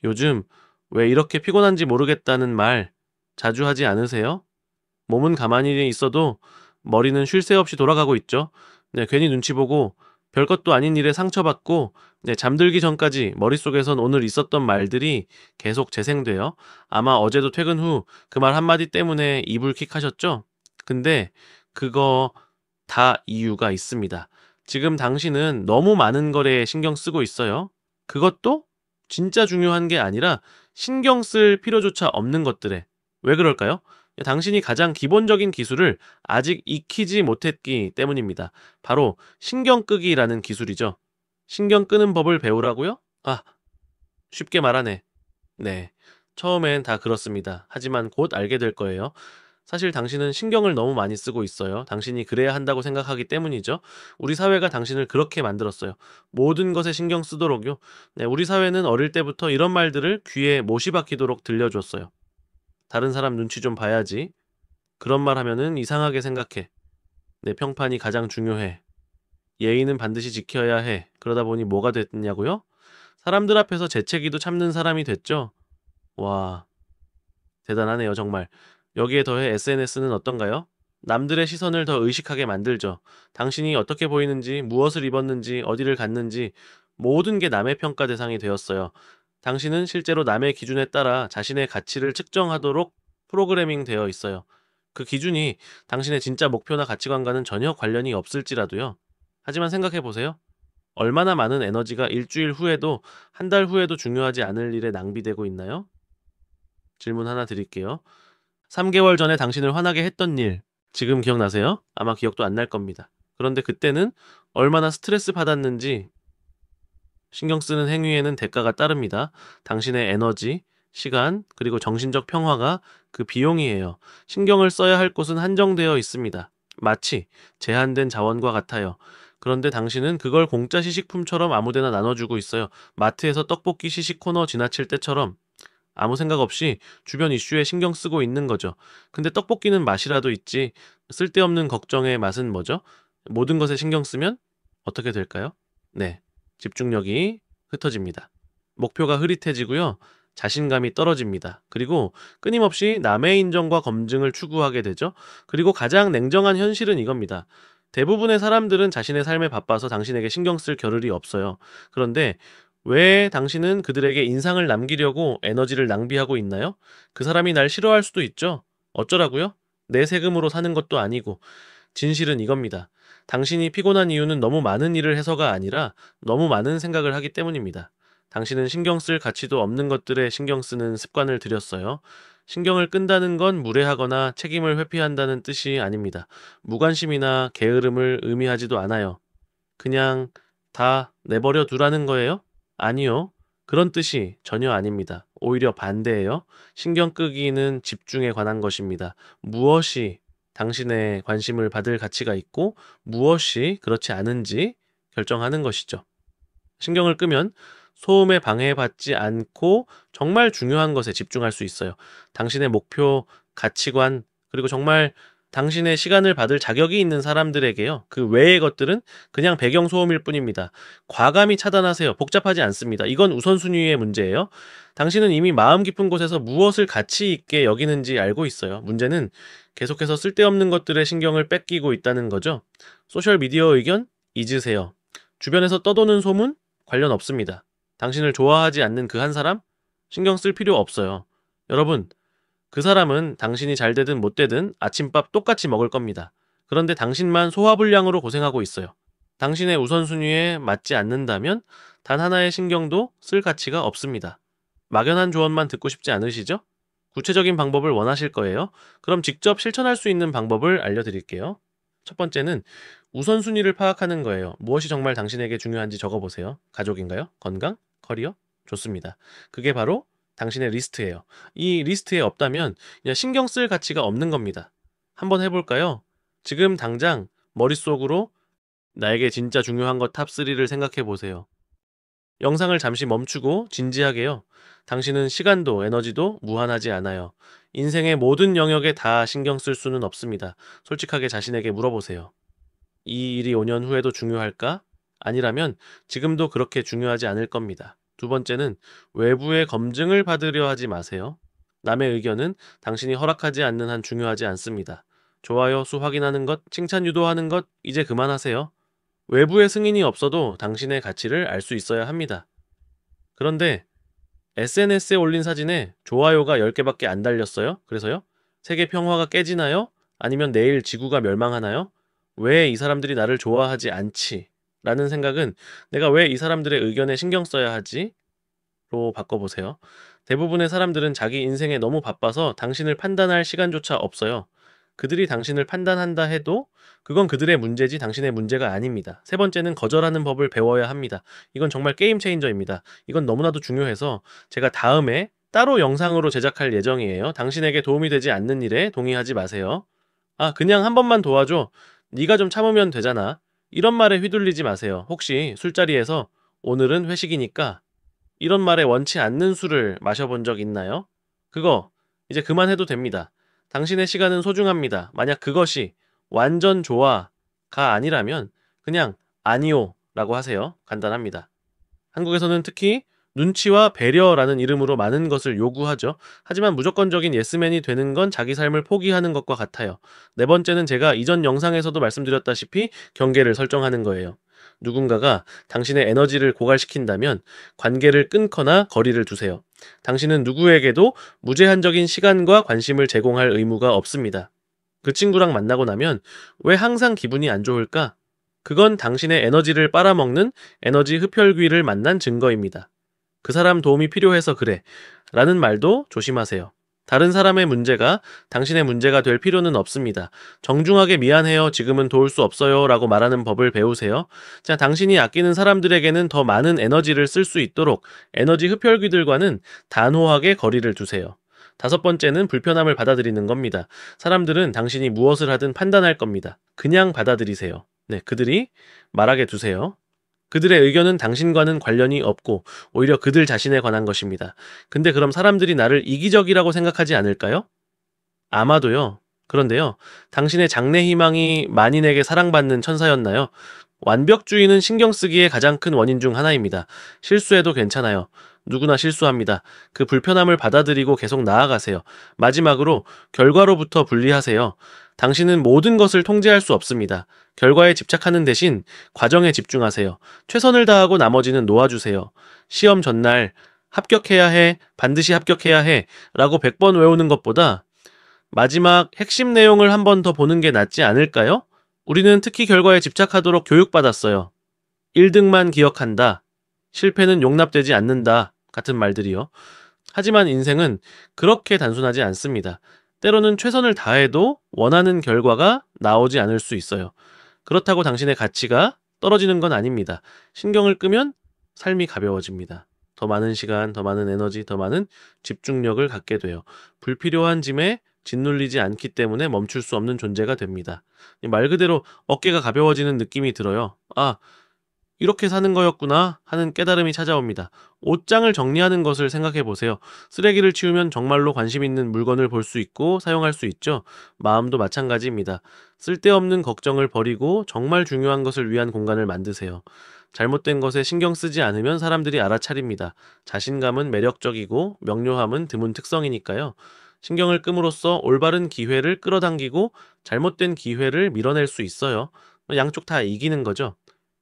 요즘 왜 이렇게 피곤한지 모르겠다는 말 자주 하지 않으세요? 몸은 가만히 있어도 머리는 쉴 새 없이 돌아가고 있죠. 네, 괜히 눈치 보고 별것도 아닌 일에 상처받고 네, 잠들기 전까지 머릿속에선 오늘 있었던 말들이 계속 재생돼요. 아마 어제도 퇴근 후 그 말 한마디 때문에 이불킥 하셨죠? 근데 그거 다 이유가 있습니다. 지금 당신은 너무 많은 거래에 신경 쓰고 있어요. 그것도 진짜 중요한 게 아니라 신경 쓸 필요조차 없는 것들에. 왜 그럴까요? 당신이 가장 기본적인 기술을 아직 익히지 못했기 때문입니다. 바로 신경 끄기라는 기술이죠. 신경 끄는 법을 배우라고요? 아, 쉽게 말하네. 네. 처음엔 다 그렇습니다. 하지만 곧 알게 될 거예요. 사실 당신은 신경을 너무 많이 쓰고 있어요. 당신이 그래야 한다고 생각하기 때문이죠. 우리 사회가 당신을 그렇게 만들었어요. 모든 것에 신경 쓰도록요. 네, 우리 사회는 어릴 때부터 이런 말들을 귀에 못이 박히도록 들려줬어요. 다른 사람 눈치 좀 봐야지. 그런 말 하면은 이상하게 생각해. 내 평판이 가장 중요해. 예의는 반드시 지켜야 해. 그러다 보니 뭐가 됐냐고요? 사람들 앞에서 재채기도 참는 사람이 됐죠. 와, 대단하네요, 정말. 여기에 더해 SNS는 어떤가요? 남들의 시선을 더 의식하게 만들죠. 당신이 어떻게 보이는지, 무엇을 입었는지, 어디를 갔는지, 모든 게 남의 평가 대상이 되었어요. 당신은 실제로 남의 기준에 따라 자신의 가치를 측정하도록 프로그래밍 되어 있어요. 그 기준이 당신의 진짜 목표나 가치관과는 전혀 관련이 없을지라도요. 하지만 생각해 보세요. 얼마나 많은 에너지가 일주일 후에도, 한 달 후에도 중요하지 않을 일에 낭비되고 있나요? 질문 하나 드릴게요. 3개월 전에 당신을 화나게 했던 일, 지금 기억나세요? 아마 기억도 안 날 겁니다. 그런데 그때는 얼마나 스트레스 받았는지 신경 쓰는 행위에는 대가가 따릅니다. 당신의 에너지, 시간, 그리고 정신적 평화가 그 비용이에요. 신경을 써야 할 곳은 한정되어 있습니다. 마치 제한된 자원과 같아요. 그런데 당신은 그걸 공짜 시식품처럼 아무데나 나눠주고 있어요. 마트에서 떡볶이 시식 코너 지나칠 때처럼 아무 생각 없이 주변 이슈에 신경 쓰고 있는 거죠. 근데 떡볶이는 맛이라도 있지. 쓸데없는 걱정의 맛은 뭐죠? 모든 것에 신경 쓰면 어떻게 될까요? 네. 집중력이 흩어집니다. 목표가 흐릿해지고요. 자신감이 떨어집니다. 그리고 끊임없이 남의 인정과 검증을 추구하게 되죠. 그리고 가장 냉정한 현실은 이겁니다. 대부분의 사람들은 자신의 삶에 바빠서 당신에게 신경 쓸 겨를이 없어요. 그런데 왜 당신은 그들에게 인상을 남기려고 에너지를 낭비하고 있나요? 그 사람이 날 싫어할 수도 있죠. 어쩌라고요? 내 세금으로 사는 것도 아니고. 진실은 이겁니다. 당신이 피곤한 이유는 너무 많은 일을 해서가 아니라 너무 많은 생각을 하기 때문입니다. 당신은 신경 쓸 가치도 없는 것들에 신경 쓰는 습관을 들였어요. 신경을 끈다는 건 무례하거나 책임을 회피한다는 뜻이 아닙니다. 무관심이나 게으름을 의미하지도 않아요. 그냥 다 내버려 두라는 거예요? 아니요. 그런 뜻이 전혀 아닙니다. 오히려 반대예요. 신경 끄기는 집중에 관한 것입니다. 무엇이 당신의 관심을 받을 가치가 있고 무엇이 그렇지 않은지 결정하는 것이죠. 신경을 끄면 소음에 방해받지 않고 정말 중요한 것에 집중할 수 있어요. 당신의 목표, 가치관, 그리고 정말 당신의 시간을 받을 자격이 있는 사람들에게요. 그 외의 것들은 그냥 배경소음일 뿐입니다. 과감히 차단하세요. 복잡하지 않습니다. 이건 우선순위의 문제예요. 당신은 이미 마음 깊은 곳에서 무엇을 가치 있게 여기는지 알고 있어요. 문제는 계속해서 쓸데없는 것들에 신경을 뺏기고 있다는 거죠. 소셜미디어 의견? 잊으세요. 주변에서 떠도는 소문? 관련 없습니다. 당신을 좋아하지 않는 그 한 사람? 신경 쓸 필요 없어요. 여러분, 그 사람은 당신이 잘 되든 못 되든 아침밥 똑같이 먹을 겁니다. 그런데 당신만 소화불량으로 고생하고 있어요. 당신의 우선순위에 맞지 않는다면 단 하나의 신경도 쓸 가치가 없습니다. 막연한 조언만 듣고 싶지 않으시죠? 구체적인 방법을 원하실 거예요. 그럼 직접 실천할 수 있는 방법을 알려드릴게요. 첫 번째는 우선순위를 파악하는 거예요. 무엇이 정말 당신에게 중요한지 적어보세요. 가족인가요? 건강? 커리어? 좋습니다. 그게 바로 당신의 리스트예요. 이 리스트에 없다면 그냥 신경 쓸 가치가 없는 겁니다. 한번 해볼까요? 지금 당장 머릿속으로 나에게 진짜 중요한 것 탑3를 생각해 보세요. 영상을 잠시 멈추고 진지하게요. 당신은 시간도 에너지도 무한하지 않아요. 인생의 모든 영역에 다 신경 쓸 수는 없습니다. 솔직하게 자신에게 물어보세요. 이 일이 5년 후에도 중요할까? 아니라면 지금도 그렇게 중요하지 않을 겁니다. 두 번째는 외부의 검증을 받으려 하지 마세요. 남의 의견은 당신이 허락하지 않는 한 중요하지 않습니다. 좋아요 수 확인하는 것, 칭찬 유도하는 것, 이제 그만하세요. 외부의 승인이 없어도 당신의 가치를 알 수 있어야 합니다. 그런데 SNS에 올린 사진에 좋아요가 10개밖에 안 달렸어요? 그래서요? 세계 평화가 깨지나요? 아니면 내일 지구가 멸망하나요? 왜 이 사람들이 나를 좋아하지 않지? 라는 생각은 내가 왜 이 사람들의 의견에 신경 써야 하지? 로 바꿔보세요. 대부분의 사람들은 자기 인생에 너무 바빠서 당신을 판단할 시간조차 없어요. 그들이 당신을 판단한다 해도 그건 그들의 문제지 당신의 문제가 아닙니다. 세 번째는 거절하는 법을 배워야 합니다. 이건 정말 게임 체인저입니다. 이건 너무나도 중요해서 제가 다음에 따로 영상으로 제작할 예정이에요. 당신에게 도움이 되지 않는 일에 동의하지 마세요. 아, 그냥 한 번만 도와줘. 네가 좀 참으면 되잖아. 이런 말에 휘둘리지 마세요. 혹시 술자리에서 오늘은 회식이니까 이런 말에 원치 않는 술을 마셔본 적 있나요? 그거 이제 그만해도 됩니다. 당신의 시간은 소중합니다. 만약 그것이 완전 좋아가 아니라면 그냥 아니요 라고 하세요. 간단합니다. 한국에서는 특히 눈치와 배려라는 이름으로 많은 것을 요구하죠. 하지만 무조건적인 예스맨이 되는 건 자기 삶을 포기하는 것과 같아요. 네 번째는 제가 이전 영상에서도 말씀드렸다시피 경계를 설정하는 거예요. 누군가가 당신의 에너지를 고갈시킨다면 관계를 끊거나 거리를 두세요. 당신은 누구에게도 무제한적인 시간과 관심을 제공할 의무가 없습니다. 그 친구랑 만나고 나면 왜 항상 기분이 안 좋을까? 그건 당신의 에너지를 빨아먹는 에너지 흡혈귀를 만난 증거입니다. 그 사람 도움이 필요해서 그래 라는 말도 조심하세요. 다른 사람의 문제가 당신의 문제가 될 필요는 없습니다. 정중하게 미안해요. 지금은 도울 수 없어요. 라고 말하는 법을 배우세요. 자, 당신이 아끼는 사람들에게는 더 많은 에너지를 쓸 수 있도록 에너지 흡혈귀들과는 단호하게 거리를 두세요. 다섯 번째는 불편함을 받아들이는 겁니다. 사람들은 당신이 무엇을 하든 판단할 겁니다. 그냥 받아들이세요. 네, 그들이 말하게 두세요. 그들의 의견은 당신과는 관련이 없고 오히려 그들 자신에 관한 것입니다. 근데 그럼 사람들이 나를 이기적이라고 생각하지 않을까요? 아마도요. 그런데요. 당신의 장래 희망이 만인에게 사랑받는 천사였나요? 완벽주의는 신경 쓰기의 가장 큰 원인 중 하나입니다. 실수해도 괜찮아요. 누구나 실수합니다. 그 불편함을 받아들이고 계속 나아가세요. 마지막으로 결과로부터 분리하세요. 당신은 모든 것을 통제할 수 없습니다. 결과에 집착하는 대신 과정에 집중하세요. 최선을 다하고 나머지는 놓아주세요. 시험 전날 합격해야 해, 반드시 합격해야 해 라고 100번 외우는 것보다 마지막 핵심 내용을 한 번 더 보는 게 낫지 않을까요? 우리는 특히 결과에 집착하도록 교육받았어요. 1등만 기억한다. 실패는 용납되지 않는다. 같은 말들이요. 하지만 인생은 그렇게 단순하지 않습니다. 때로는 최선을 다해도 원하는 결과가 나오지 않을 수 있어요. 그렇다고 당신의 가치가 떨어지는 건 아닙니다. 신경을 끄면 삶이 가벼워집니다. 더 많은 시간, 더 많은 에너지, 더 많은 집중력을 갖게 돼요. 불필요한 짐에 짓눌리지 않기 때문에 멈출 수 없는 존재가 됩니다. 말 그대로 어깨가 가벼워지는 느낌이 들어요. 아, 이렇게 사는 거였구나 하는 깨달음이 찾아옵니다. 옷장을 정리하는 것을 생각해 보세요. 쓰레기를 치우면 정말로 관심 있는 물건을 볼 수 있고 사용할 수 있죠. 마음도 마찬가지입니다. 쓸데없는 걱정을 버리고 정말 중요한 것을 위한 공간을 만드세요. 잘못된 것에 신경 쓰지 않으면 사람들이 알아차립니다. 자신감은 매력적이고 명료함은 드문 특성이니까요. 신경을 끔으로써 올바른 기회를 끌어당기고 잘못된 기회를 밀어낼 수 있어요. 양쪽 다 이기는 거죠.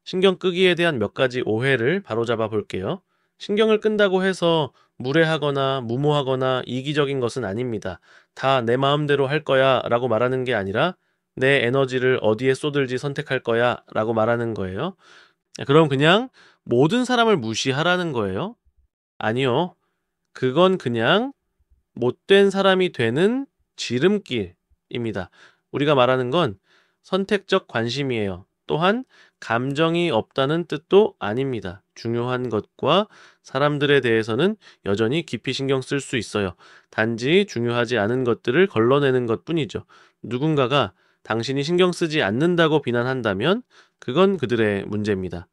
신경 끄기에 대한 몇 가지 오해를 바로잡아 볼게요. 신경을 끈다고 해서 무례하거나 무모하거나 이기적인 것은 아닙니다. 다 내 마음대로 할 거야 라고 말하는 게 아니라 내 에너지를 어디에 쏟을지 선택할 거야 라고 말하는 거예요. 그럼 그냥 모든 사람을 무시하라는 거예요? 아니요. 그건 그냥 못된 사람이 되는 지름길입니다. 우리가 말하는 건 선택적 관심이에요. 또한 감정이 없다는 뜻도 아닙니다. 중요한 것과 사람들에 대해서는 여전히 깊이 신경 쓸 수 있어요. 단지 중요하지 않은 것들을 걸러내는 것 뿐이죠. 누군가가 당신이 신경 쓰지 않는다고 비난한다면 그건 그들의 문제입니다.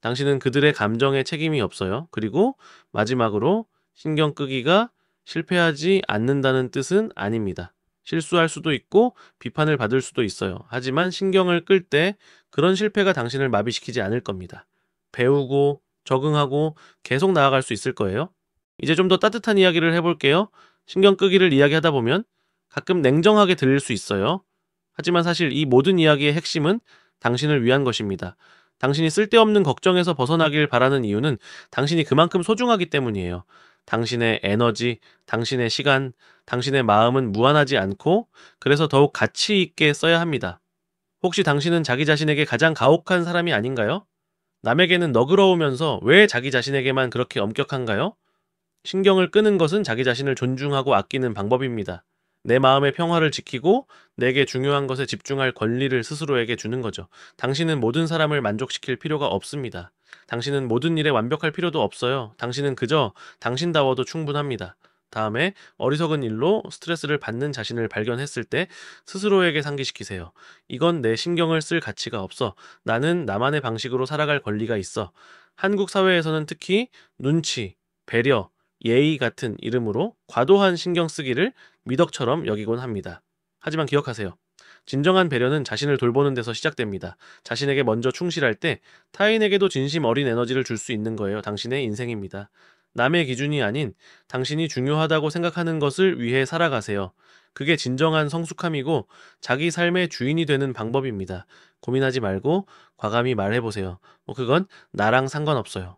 당신은 그들의 감정에 책임이 없어요. 그리고 마지막으로 신경 끄기가 실패하지 않는다는 뜻은 아닙니다. 실수할 수도 있고 비판을 받을 수도 있어요. 하지만 신경을 끌 때 그런 실패가 당신을 마비시키지 않을 겁니다. 배우고 적응하고 계속 나아갈 수 있을 거예요. 이제 좀 더 따뜻한 이야기를 해볼게요. 신경 끄기를 이야기하다 보면 가끔 냉정하게 들릴 수 있어요. 하지만 사실 이 모든 이야기의 핵심은 당신을 위한 것입니다. 당신이 쓸데없는 걱정에서 벗어나길 바라는 이유는 당신이 그만큼 소중하기 때문이에요. 당신의 에너지, 당신의 시간, 당신의 마음은 무한하지 않고 그래서 더욱 가치 있게 써야 합니다. 혹시 당신은 자기 자신에게 가장 가혹한 사람이 아닌가요? 남에게는 너그러우면서 왜 자기 자신에게만 그렇게 엄격한가요? 신경을 끄는 것은 자기 자신을 존중하고 아끼는 방법입니다. 내 마음의 평화를 지키고 내게 중요한 것에 집중할 권리를 스스로에게 주는 거죠. 당신은 모든 사람을 만족시킬 필요가 없습니다. 당신은 모든 일에 완벽할 필요도 없어요. 당신은 그저 당신다워도 충분합니다. 다음에 어리석은 일로 스트레스를 받는 자신을 발견했을 때 스스로에게 상기시키세요. 이건 내 신경을 쓸 가치가 없어. 나는 나만의 방식으로 살아갈 권리가 있어. 한국 사회에서는 특히 눈치, 배려, 예의 같은 이름으로 과도한 신경 쓰기를 미덕처럼 여기곤 합니다. 하지만 기억하세요. 진정한 배려는 자신을 돌보는 데서 시작됩니다. 자신에게 먼저 충실할 때 타인에게도 진심 어린 에너지를 줄 수 있는 거예요. 당신의 인생입니다. 남의 기준이 아닌 당신이 중요하다고 생각하는 것을 위해 살아가세요. 그게 진정한 성숙함이고 자기 삶의 주인이 되는 방법입니다. 고민하지 말고 과감히 말해보세요. 그건 나랑 상관없어요.